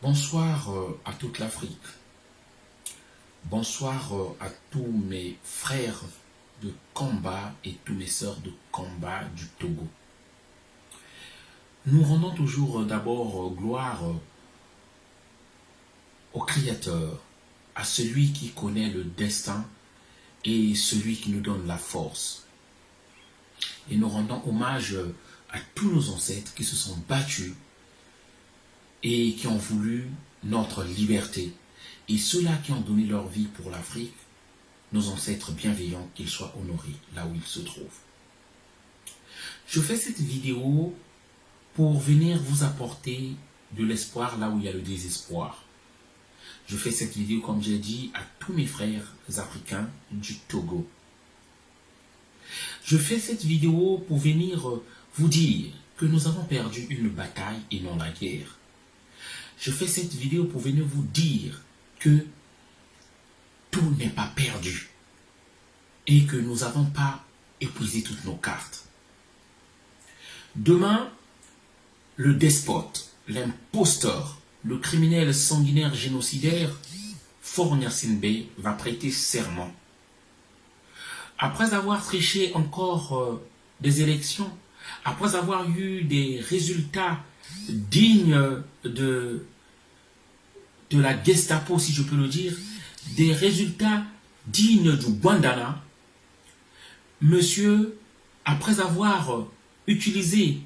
Bonsoir à toute l'Afrique. Bonsoir à tous mes frères de combat et tous mes sœurs de combat du Togo. Nous rendons toujours d'abord gloire au Créateur, à celui qui connaît le destin et celui qui nous donne la force. Et nous rendons hommage à tous nos ancêtres qui se sont battus et qui ont voulu notre liberté. Et ceux-là qui ont donné leur vie pour l'Afrique, nos ancêtres bienveillants, qu'ils soient honorés là où ils se trouvent. Je fais cette vidéo pour venir vous apporter de l'espoir là où il y a le désespoir. Je fais cette vidéo, comme j'ai dit, à tous mes frères africains du Togo. Je fais cette vidéo pour venir vous dire que nous avons perdu une bataille et non la guerre. Je fais cette vidéo pour venir vous dire que tout n'est pas perdu et que nous n'avons pas épuisé toutes nos cartes. Demain, le despote, l'imposteur, le criminel sanguinaire génocidaire, Faure Gnassingbé Bey, va prêter serment. Après avoir triché encore des élections, après avoir eu des résultats dignes de la Gestapo, si je peux le dire, des résultats dignes du Bandana, monsieur, après avoir utilisé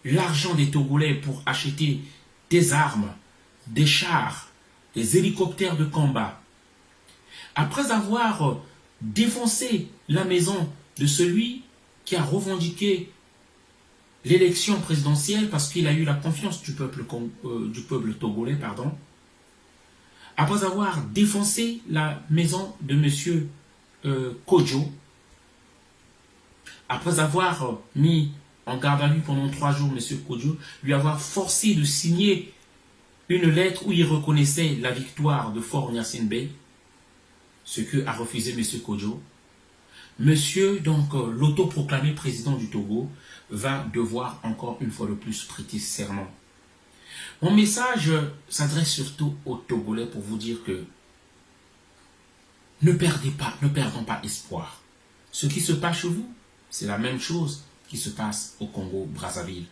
l'argent des Togolais pour acheter des armes, des chars, des hélicoptères de combat, après avoir défoncé la maison de celui qui a revendiqué l'élection présidentielle parce qu'il a eu la confiance du peuple togolais, après avoir défoncé la maison de M. Kodjo, après avoir mis en garde à lui pendant 3 jours M. Kodjo, lui avoir forcé de signer une lettre où il reconnaissait la victoire de Faure Gnassingbé Bey, ce que a refusé M. Kodjo. Monsieur, donc, l'autoproclamé président du Togo, va devoir encore une fois de plus prêter serment. Mon message s'adresse surtout aux Togolais pour vous dire que ne perdons pas espoir. Ce qui se passe chez vous, c'est la même chose qui se passe au Congo-Brazzaville.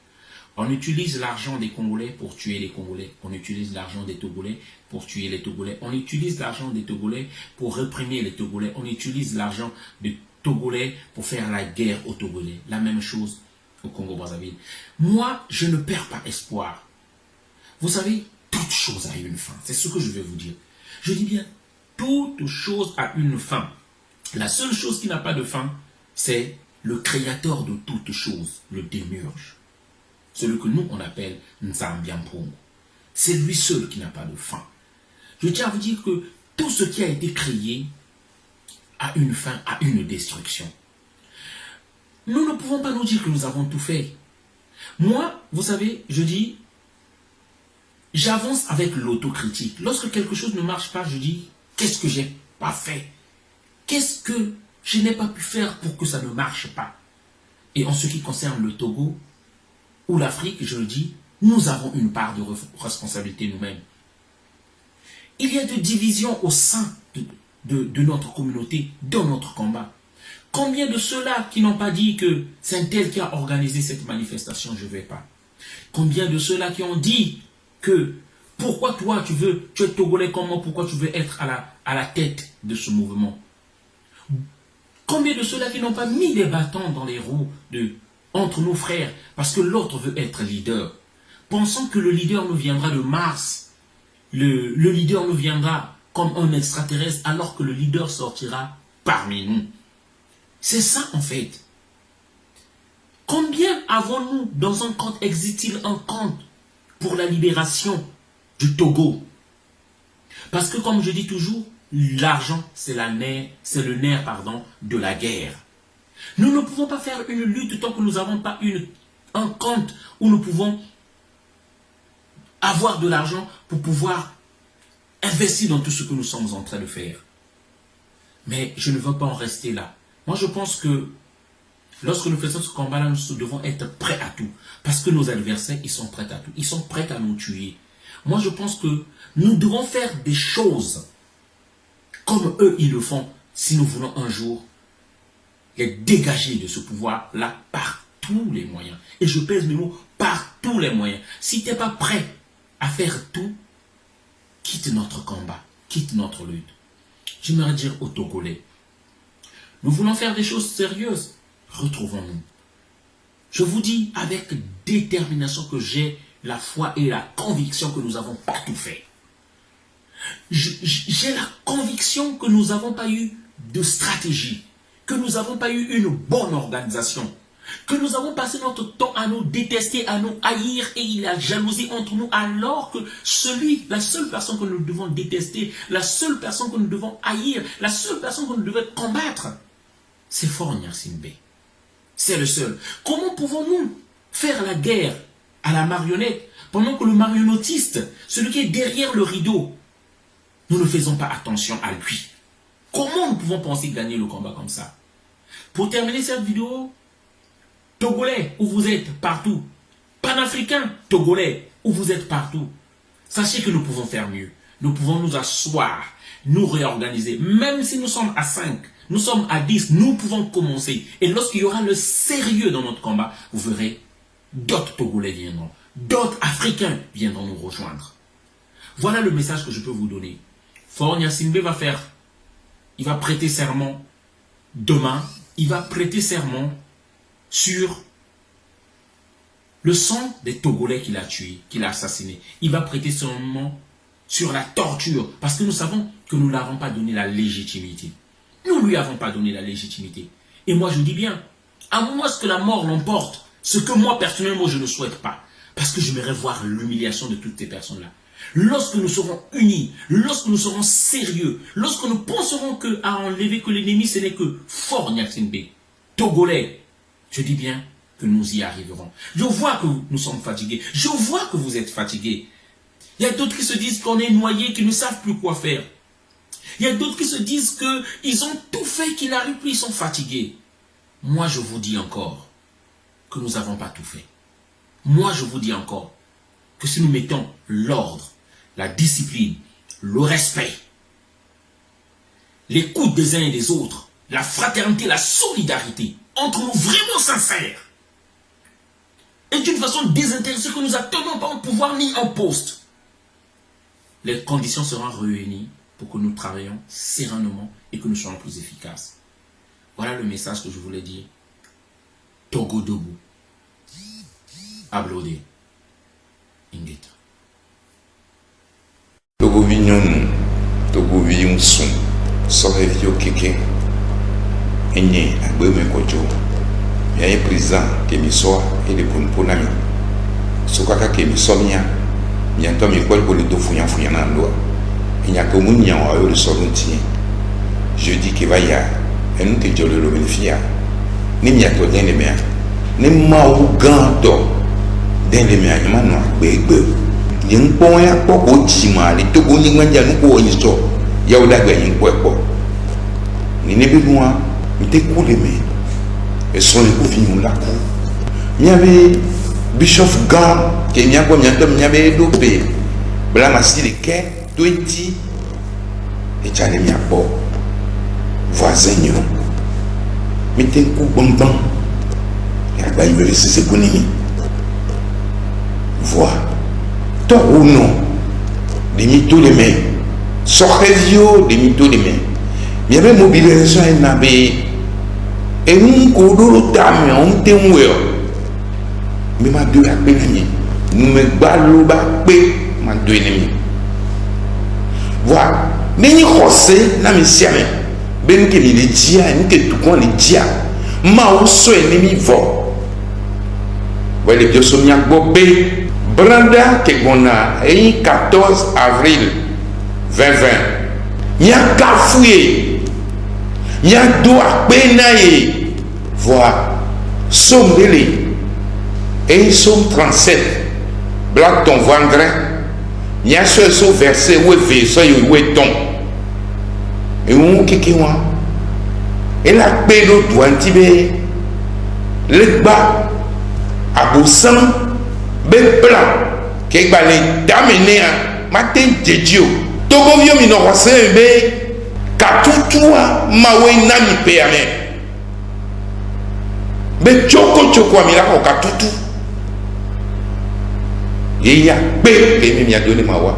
On utilise l'argent des Congolais pour tuer les Congolais. On utilise l'argent des Togolais pour tuer les Togolais. On utilise l'argent des Togolais pour réprimer les Togolais. On utilise l'argent des Togolais pour faire la guerre aux Togolais. La même chose au Congo-Brazzaville. Moi, je ne perds pas espoir. Vous savez, toute chose a une fin. C'est ce que je vais vous dire. Je dis bien, toute chose a une fin. La seule chose qui n'a pas de fin, c'est le créateur de toutes choses, le démiurge. Celui que nous, on appelle Nzambiampongo. C'est lui seul qui n'a pas de fin. Je tiens à vous dire que tout ce qui a été créé a une fin, a une destruction. Nous ne pouvons pas nous dire que nous avons tout fait. Moi, vous savez, je dis, j'avance avec l'autocritique. Lorsque quelque chose ne marche pas, je dis, qu'est-ce que j'ai pas fait? Qu'est-ce que je n'ai pas pu faire pour que ça ne marche pas? Et en ce qui concerne le Togo ou l'Afrique, je le dis, nous avons une part de responsabilité nous-mêmes. Il y a des divisions au sein de notre communauté, dans notre combat. Combien de ceux-là qui n'ont pas dit que c'est un tel qui a organisé cette manifestation, je ne vais pas? Combien de ceux-là qui ont dit que pourquoi toi tu es Togolais comme moi, pourquoi tu veux être à la tête de ce mouvement? Combien de ceux-là qui n'ont pas mis des bâtons dans les roues entre nos frères parce que l'autre veut être leader, pensant que le leader nous viendra de Mars, le leader nous viendra comme un extraterrestre alors que le leader sortira parmi nous. C'est ça en fait. Combien avons-nous dans un compte, existe-t-il un compte pour la libération du Togo? Parce que comme je dis toujours, l'argent c'est le nerf de la guerre. Nous ne pouvons pas faire une lutte tant que nous n'avons pas un compte où nous pouvons avoir de l'argent pour pouvoir investir dans tout ce que nous sommes en train de faire. Mais je ne veux pas en rester là. Moi je pense que lorsque nous faisons ce combat-là, nous devons être prêts à tout. Parce que nos adversaires, ils sont prêts à tout. Ils sont prêts à nous tuer. Moi, je pense que nous devons faire des choses comme eux, ils le font, si nous voulons un jour les dégager de ce pouvoir-là par tous les moyens. Et je pèse mes mots, par tous les moyens. Si tu n'es pas prêt à faire tout, quitte notre combat, quitte notre lutte. J'aimerais dire aux Togolais, nous voulons faire des choses sérieuses, retrouvons-nous. Je vous dis avec détermination que j'ai la foi et la conviction que nous n'avons pas tout fait. J'ai la conviction que nous n'avons pas eu de stratégie, que nous n'avons pas eu une bonne organisation, que nous avons passé notre temps à nous détester, à nous haïr et il y a jalousie entre nous alors que la seule personne que nous devons détester, la seule personne que nous devons haïr, la seule personne que nous devons combattre, c'est Faure Gnassingbé. C'est le seul. Comment pouvons-nous faire la guerre à la marionnette pendant que le marionnettiste, celui qui est derrière le rideau, nous ne faisons pas attention à lui? Comment nous pouvons penser gagner le combat comme ça? Pour terminer cette vidéo, Togolais, où vous êtes partout, Panafricains, Togolais, où vous êtes partout, sachez que nous pouvons faire mieux. Nous pouvons nous asseoir, nous réorganiser. Même si nous sommes à 5, nous sommes à 10, nous pouvons commencer. Et lorsqu'il y aura le sérieux dans notre combat, vous verrez, d'autres Togolais viendront, d'autres Africains viendront nous rejoindre. Voilà le message que je peux vous donner. Faure Gnassingbé il va prêter serment demain, il va prêter serment sur le sang des Togolais qu'il a tués, qu'il a assassinés. Il va prêter serment sur la torture, parce que nous savons que nous n'avons pas donné la légitimité. Nous ne lui avons pas donné la légitimité. Et moi je dis bien, à moins que la mort l'emporte, ce que moi personnellement je ne souhaite pas, parce que j'aimerais voir l'humiliation de toutes ces personnes-là. Lorsque nous serons unis, lorsque nous serons sérieux, lorsque nous penserons qu'à enlever que l'ennemi ce n'est que Faure Gnassingbé, Togolais, je dis bien que nous y arriverons. Je vois que nous sommes fatigués, je vois que vous êtes fatigués. Il y a d'autres qui se disent qu'on est noyés, qui ne savent plus quoi faire. Il y a d'autres qui se disent qu'ils ont tout fait, qu'ils n'arrivent plus, ils sont fatigués. Moi je vous dis encore que nous n'avons pas tout fait. Moi je vous dis encore que si nous mettons l'ordre, la discipline, le respect, l'écoute des uns et des autres, la fraternité, la solidarité, entre nous vraiment sincères, et d'une façon désintéressée que nous n'attendons pas au pouvoir ni en poste, les conditions seront réunies pour que nous travaillions sereinement et que nous soyons plus efficaces. Voilà le message que je voulais dire. Togo debout. Ablodé. Ingeta. Togo vignon, Togo vignon son, sore vio keke, enye agbe me kojo, ya président ke mi soa et de ponami. Sokaka ke mi somia, mi anto mi kwel ko le do fuyan na ndo. Enya ko munya wa yo le sorunti. Je dis que va ya, et nous te jole le benefia. Ni mi ato den le mea. Ni ma u ganto. Den le mea nyama no agbe. Yin po ya ko chima le Togo ni nganja nu ko yin so. Ya o dagba yin ko epo. Ni ne bi nuwa, mi te ku le me. Et son le ko fi mu la ku. Mi avait Bishop Gan, que mi ako mi anto mi avait dopé. Bla masi le ke 20 et tchane mi ako. Voisin yo. Mi te ku bonbon. Ya ba yi me se bonimi. Vois. Ou non, des mythos de mains, Sorrezio, des mythos de mains. Il y avait mobilisation et nous, Kodoro Tam, on était mourir. Mais ma deux a pénani, nous me balou bakpé, ma deux ennemis. Voilà, mais ni rossé, n'a mis siamé. Ben que mi les dia, ni que tout con les dia. Ma ou so ennemi vo. Voilà les biosomniaques bobé. Branda Kegona, 14 avril 2020. Mia kafouye. Mia doa penaye. Voir. Somme délé. Et somme 37. Black ton vendrin. Mia seul so versé où est soy où est ton. Et où kikiwa. Et la pédo douantibé. Le bas. Aboussam. Ben plan ke gbale damene maten jedio togo vio mi no wasembe katutua mawe nami pe ame be choko amira ko katutu yeya pe ke mi adoni mawa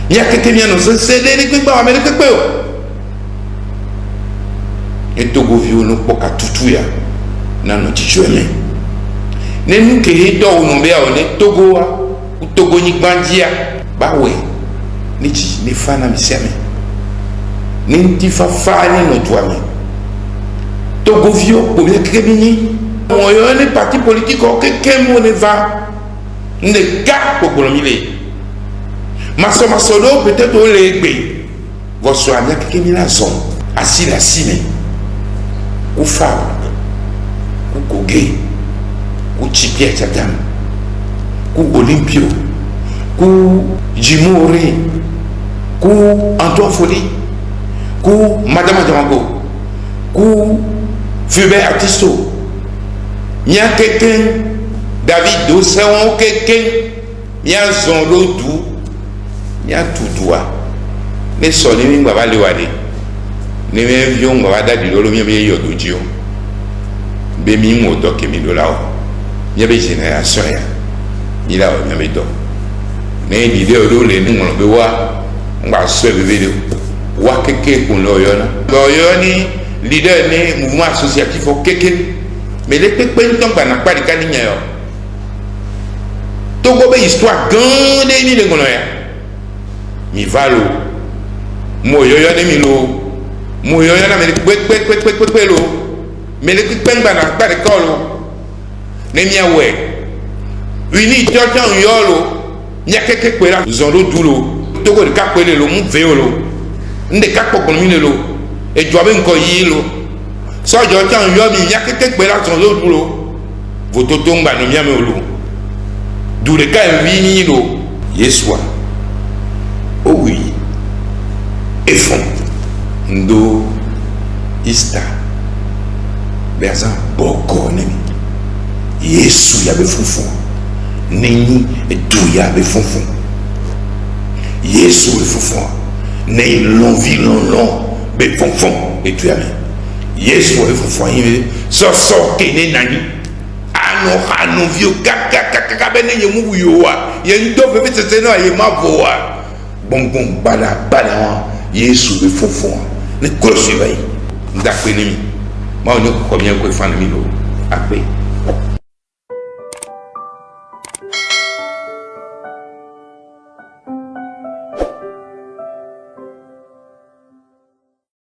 ya keke mi no se de ni gba amere pepe o e togo vio no po katutu ya na no tijueme nenu ke do no be o ne togo wa togo ni gbandia bawe ni ji ni fana mi seme ni ti fa ni no tuami togo vio po be kebini mo yo ni parti politique o keke mo ne va ne ga ko golo mi le maso do peut-être o le gbe vo so amia keke mi na zon asila sime ku fa ku koge ku chipia chatam ku Olympio ku Jimori ku Antoine Folie ku Madame Django ku Fulbert Artisto mia quelqu'un David Dosséon quelqu'un mia zon lodu mia tudua ne so ni ngba ba le wade ne me vio ngba ba dadi lo mi me yodo jio be mi mo do ke mi do lawo mi be génération ya mi la o mi be do ne di de o le ni mo be wa ngba so be be do wa keke kun lo yo na lo yo ni leader ni mouvement associatif o keke mais le pepe nton gba na pa di kan nya yo to go be histoire grande ni le ngono ya mi valo mo yo ni mi lo mo yo na me pe lo me le pe ngba na pa di ko lo ne mi awe uni jojo yo lo nya keke pe la zon lo dulo to go di ka pe le lo mu ve lo nde ka po mi le lo e jo be nko yi lo so jojo yo mi nya keke pe la zon lo dulo voto to ngba no mi ame lo dure ka vi lo yeswa oh oui et fond ndo ista berzan boko nemi yesu ya be funfun neni du ya be funfun yesu be funfun nei l'envie long be funfun et tu amen yesu be funfun yime so ke nani ano vio kaka bene ye mu yo wa ye ndo fe tete no ye ma vo wa bonbon bala yesu be funfun ne ko se bayi nda pe ni mi ma o ni ko mi ko fa ni mi lo ape